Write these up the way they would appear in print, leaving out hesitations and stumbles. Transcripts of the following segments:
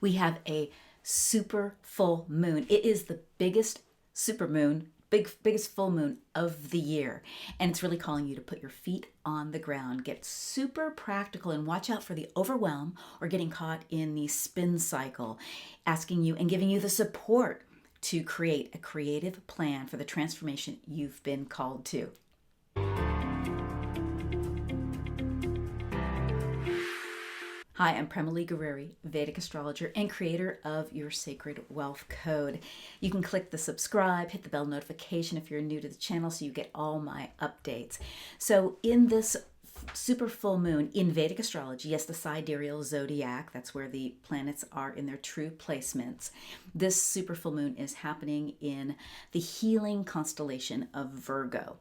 We have a super full moon. It is the biggest biggest full moon of the year. And it's really calling you to put your feet on the ground, get super practical, and watch out for the overwhelm or getting caught in the spin cycle, asking you and giving you the support to create a creative plan for the transformation you've been called to. Hi, I'm Prema Gurreri, Vedic astrologer and creator of Your Sacred Wealth Code. You can click the subscribe, hit the bell notification if you're new to the channel so you get all my updates. So in this super full moon in Vedic astrology, yes, the sidereal zodiac, that's where the planets are in their true placements. This super full moon is happening in the healing constellation of Virgo.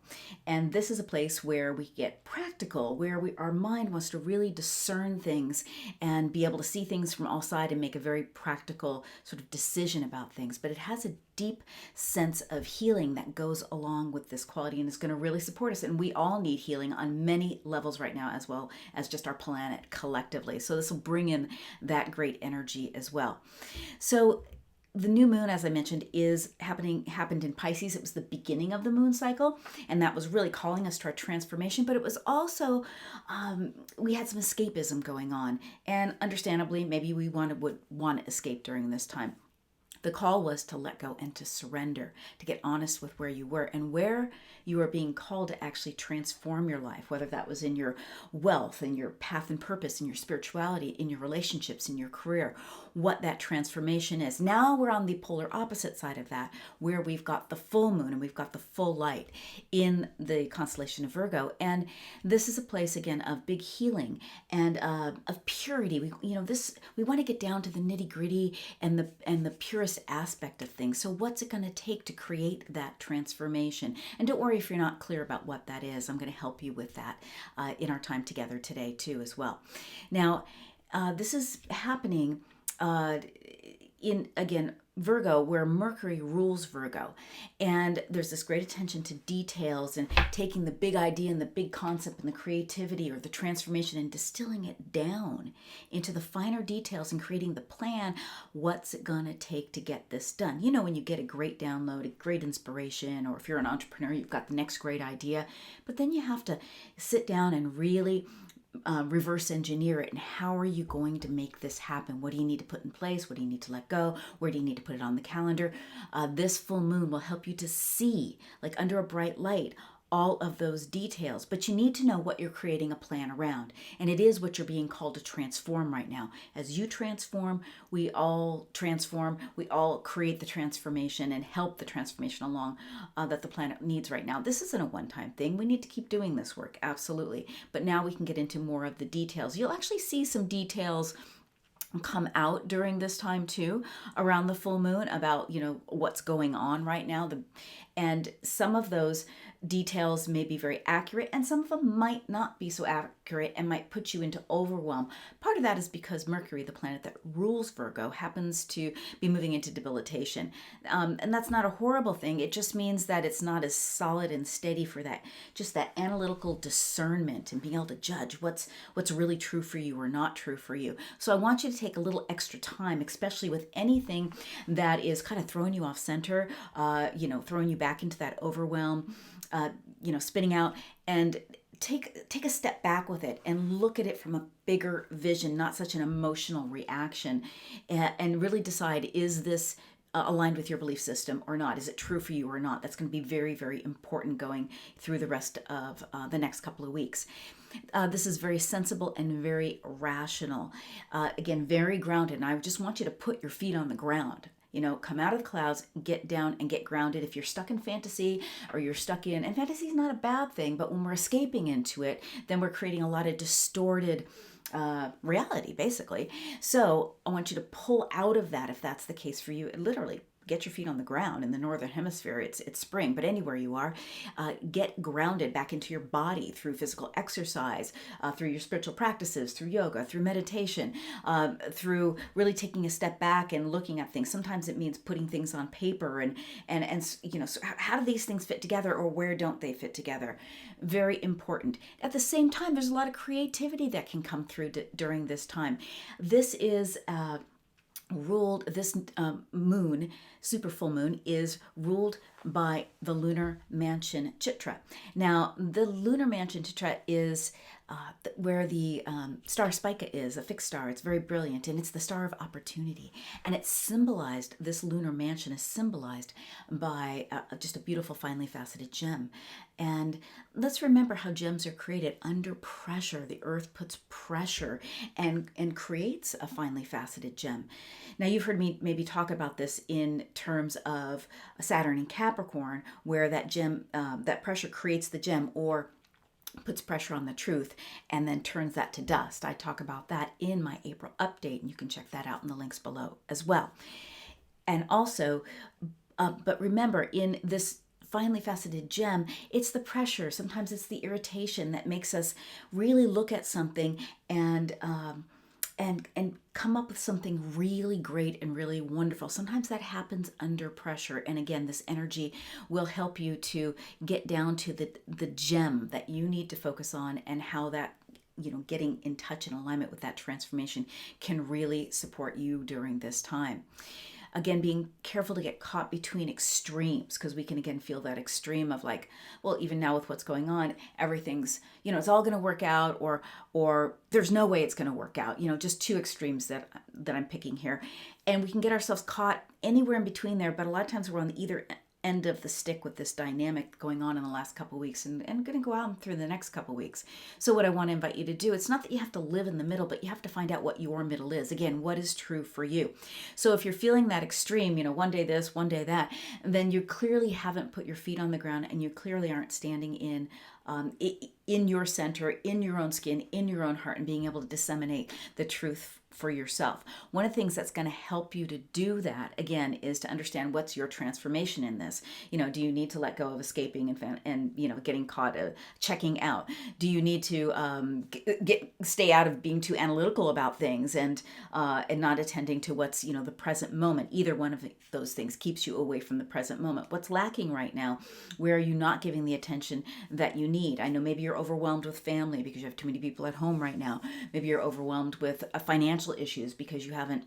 And this is a place where we get practical, where our mind wants to really discern things and be able to see things from all sides and make a very practical sort of decision about things. But it has a deep sense of healing that goes along with this quality and is going to really support us. And we all need healing on many levels right now, as well as just our planet collectively. So this will bring in that great energy as well. So the new moon, as I mentioned, happened in Pisces. It was the beginning of the moon cycle, and that was really calling us to our transformation. But it was also, we had some escapism going on, and understandably, maybe we would want to escape during this time. The call was to let go and to surrender, to get honest with where you were and where you are being called to actually transform your life, whether that was in your wealth, in your path and purpose, in your spirituality, in your relationships, in your career, what that transformation is. Now we're on the polar opposite side of that, where we've got the full moon and we've got the full light in the constellation of Virgo. And this is a place, again, of big healing and of purity. We want to get down to the nitty gritty and the purest aspect of things. So what's it going to take to create that transformation? And don't worry if you're not clear about what that is. I'm going to help you with that in our time together today too as well. Now, this is happening in, again, Virgo, where Mercury rules Virgo. And there's this great attention to details and taking the big idea and the big concept and the creativity or the transformation and distilling it down into the finer details and creating the plan. What's it gonna take to get this done? You know, when you get a great download, a great inspiration, or if you're an entrepreneur, you've got the next great idea, but then you have to sit down and really reverse engineer it. And how are you going to make this happen? What do you need to put in place? What do you need to let go? Where do you need to put it on the calendar? This full moon will help you to see, like under a bright light, all of those details, but you need to know what you're creating a plan around. And it is what you're being called to transform right now. As you transform, we all create the transformation and help the transformation along that the planet needs right now. This isn't a one-time thing. We need to keep doing this work, absolutely. But now we can get into more of the details. You'll actually see some details come out during this time too, around the full moon, about what's going on right now. And some of those details may be very accurate and some of them might not be so accurate and might put you into overwhelm. Part of that is because Mercury, the planet that rules Virgo, happens to be moving into debilitation. And that's not a horrible thing. It just means that it's not as solid and steady for that analytical discernment and being able to judge what's really true for you or not true for you. So I want you to take a little extra time, especially with anything that is kind of throwing you off center, throwing you back into that overwhelm, spinning out, and take a step back with it and look at it from a bigger vision, not such an emotional reaction, and really decide, is this aligned with your belief system or not? Is it true for you or not? That's going to be very, very important going through the rest of the next couple of weeks. This is very sensible and very rational. Again, very grounded. And I just want you to put your feet on the ground. Come out of the clouds, get down and get grounded. If you're stuck in fantasy or you're stuck and fantasy is not a bad thing, but when we're escaping into it, then we're creating a lot of distorted reality, basically. So I want you to pull out of that if that's the case for you. Literally, get your feet on the ground. In the northern hemisphere, it's spring, but anywhere you are, get grounded back into your body through physical exercise, through your spiritual practices, through yoga, through meditation, through really taking a step back and looking at things. Sometimes it means putting things on paper and so how do these things fit together, or where don't they fit together? Very important. At the same time, there's a lot of creativity that can come through during this time. This is ruled, this moon, super full moon, is ruled by the lunar mansion Chitra. Now, the lunar mansion Chitra is where the star Spica is, a fixed star. It's very brilliant, and it's the star of opportunity. And it's symbolized, this lunar mansion is symbolized by just a beautiful, finely faceted gem. And let's remember how gems are created under pressure. The earth puts pressure and creates a finely faceted gem. Now, you've heard me maybe talk about this in terms of Saturn in Capricorn, where that gem, that pressure creates the gem, or puts pressure on the truth and then turns that to dust. I talk about that in my April update, and you can check that out in the links below as well. And also, but remember, in this finely faceted gem, it's the pressure, sometimes it's the irritation that makes us really look at something and come up with something really great and really wonderful. Sometimes that happens under pressure. And again, this energy will help you to get down to the gem that you need to focus on, and how that, getting in touch and alignment with that transformation can really support you during this time. Again, being careful to get caught between extremes, because we can again feel that extreme of like, well, even now with what's going on, everything's, it's all going to work out, or there's no way it's going to work out. Just two extremes that I'm picking here. And we can get ourselves caught anywhere in between there, but a lot of times we're on the either end of the stick with this dynamic going on in the last couple of weeks, and going to go out through the next couple of weeks. So what I want to invite you to do, it's not that you have to live in the middle, but you have to find out what your middle is. Again, what is true for you. So if you're feeling that extreme, one day this, one day that, then you clearly haven't put your feet on the ground, and you clearly aren't standing in your center, in your own skin, in your own heart, and being able to disseminate the truth for yourself. One of the things that's going to help you to do that, again, is to understand what's your transformation in this. Do you need to let go of escaping and getting caught, checking out? Do you need to stay out of being too analytical about things and not attending to what's the present moment? Either one of those things keeps you away from the present moment. What's lacking right now? Where are you not giving the attention that you need? I know maybe you're overwhelmed with family because you have too many people at home right now. Maybe you're overwhelmed with financial issues because you haven't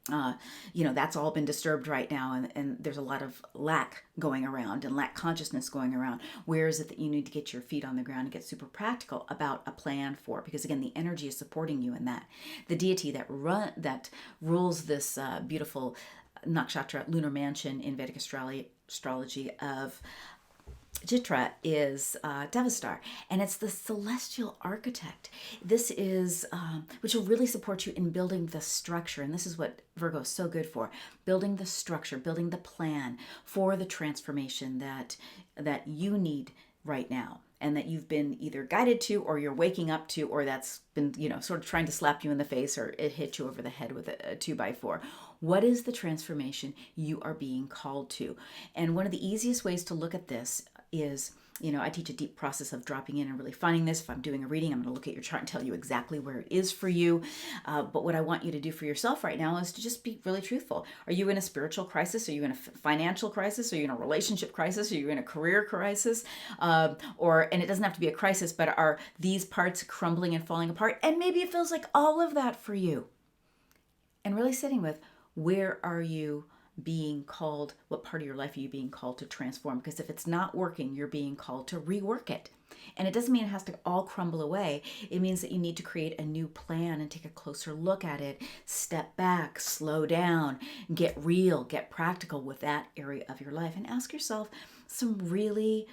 that's all been disturbed right now, and there's a lot of lack going around and lack consciousness going around. Where is it that you need to get your feet on the ground and get super practical about a plan for? Because again, the energy is supporting you in that. The deity that rules this beautiful nakshatra lunar mansion in Vedic astrology of Chitra is Devastar, and it's the celestial architect. This is, which will really support you in building the structure, and this is what Virgo is so good for, building the structure, building the plan for the transformation that you need right now, and that you've been either guided to, or you're waking up to, or that's been, sort of trying to slap you in the face, or it hit you over the head with a 2x4. What is the transformation you are being called to? And one of the easiest ways to look at this is, I teach a deep process of dropping in and really finding this. If I'm doing a reading, I'm going to look at your chart and tell you exactly where it is for you. But what I want you to do for yourself right now is to just be really truthful. Are you in a spiritual crisis? Are you in a financial crisis? Are you in a relationship crisis? Are you in a career crisis? And it doesn't have to be a crisis, but are these parts crumbling and falling apart? And maybe it feels like all of that for you. And really sitting with, where are you being called? What part of your life are you being called to transform? Because if it's not working, you're being called to rework it. And it doesn't mean it has to all crumble away. It means that you need to create a new plan and take a closer look at it, step back, slow down, get real, get practical with that area of your life, and ask yourself some really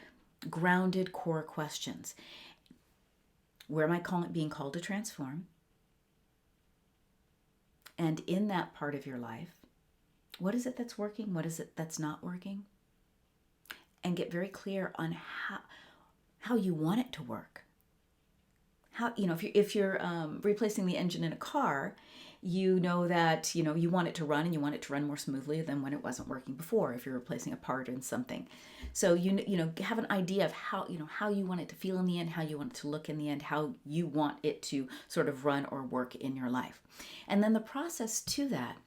grounded core questions. Where am I being called to transform? And in that part of your life, what is it that's working? What is it that's not working? And get very clear on how you want it to work. How, if you're replacing the engine in a car, you know that, you want it to run, and you want it to run more smoothly than when it wasn't working before, if you're replacing a part in something. So, have an idea of how you want it to feel in the end, how you want it to look in the end, how you want it to sort of run or work in your life. And then the process to that,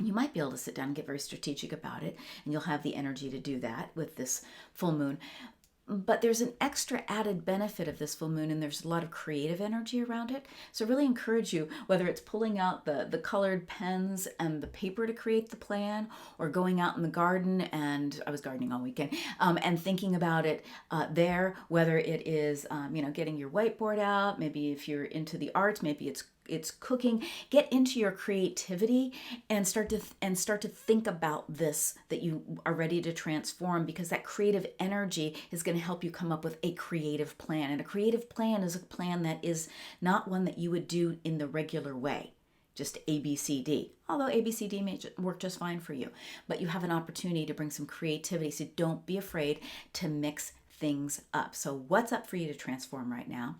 you might be able to sit down and get very strategic about it, and you'll have the energy to do that with this full moon. But there's an extra added benefit of this full moon, and there's a lot of creative energy around it. So I really encourage you, whether it's pulling out the colored pens and the paper to create the plan, or going out in the garden, and I was gardening all weekend, and thinking about it there, whether it is, getting your whiteboard out, maybe if you're into the arts, maybe it's cooking. Get into your creativity and start to think about this, that you are ready to transform, because that creative energy is going to help you come up with a creative plan. And a creative plan is a plan that is not one that you would do in the regular way, just ABCD. Although ABCD may work just fine for you, but you have an opportunity to bring some creativity. So don't be afraid to mix things up. So what's up for you to transform right now?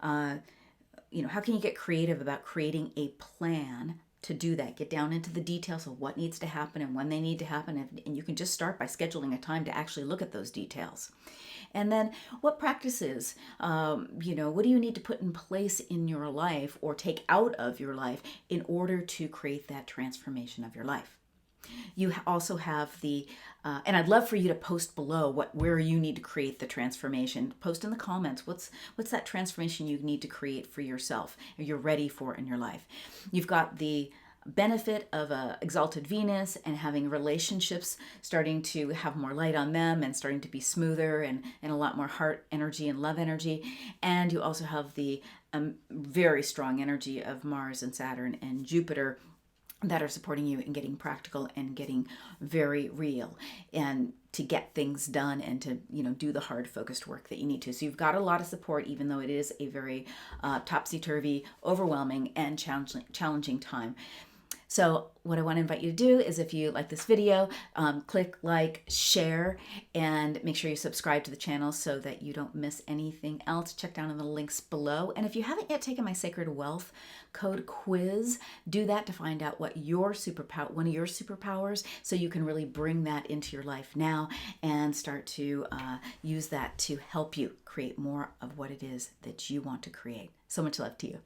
How can you get creative about creating a plan to do that? Get down into the details of what needs to happen and when they need to happen. And you can just start by scheduling a time to actually look at those details. And then what practices, what do you need to put in place in your life or take out of your life in order to create that transformation of your life? You also have and I'd love for you to post below where you need to create the transformation. Post in the comments, what's that transformation you need to create for yourself, or you're ready for in your life. You've got the benefit of a exalted Venus and having relationships starting to have more light on them and starting to be smoother and a lot more heart energy and love energy. And you also have the very strong energy of Mars and Saturn and Jupiter that are supporting you in getting practical and getting very real and to get things done and to do the hard focused work that you need to. So you've got a lot of support, even though it is a very topsy-turvy, overwhelming and challenging time. So what I want to invite you to do is, if you like this video, click like, share, and make sure you subscribe to the channel so that you don't miss anything else. Check down in the links below. And if you haven't yet taken my Sacred Wealth Code quiz, do that to find out what one of your superpowers, so you can really bring that into your life now and start to use that to help you create more of what it is that you want to create. So much love to you.